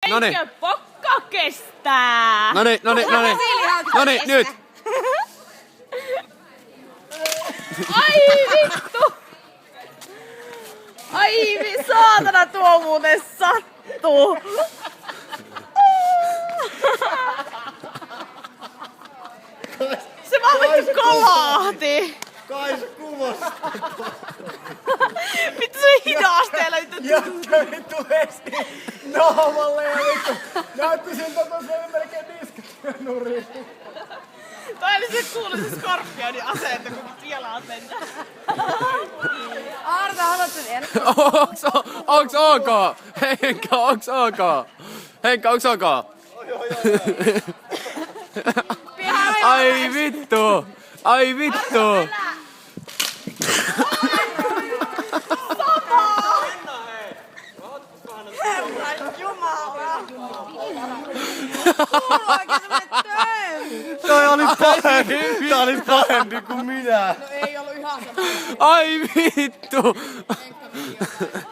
Noniin. Eikö pokka kestää? Noniin, nyt. Ai vittu! Ai saatana, tuo muuten sattuu. Se vaan vittu kolahti. Kai se kuvasta. Vittu se hidasteella nyt. Jätkä vittu hesti naamalle ja vittu näytti siltä tosiaan melkein niskat nuriin. Toi oli se kuuluisa skorpionin asento, kun vielä asenta. Arto, haluatko vielä? Onks ok? Henkka, onks ok? Henkka, onks ok? Ai vittu! Ai vittu! Jumala! Kuuluukin semmonen töy! Toi oli pahempi! Tää oli pahempi kuin minä! No ei ollut ihan semmoinen. Ai vittu! Enkka video.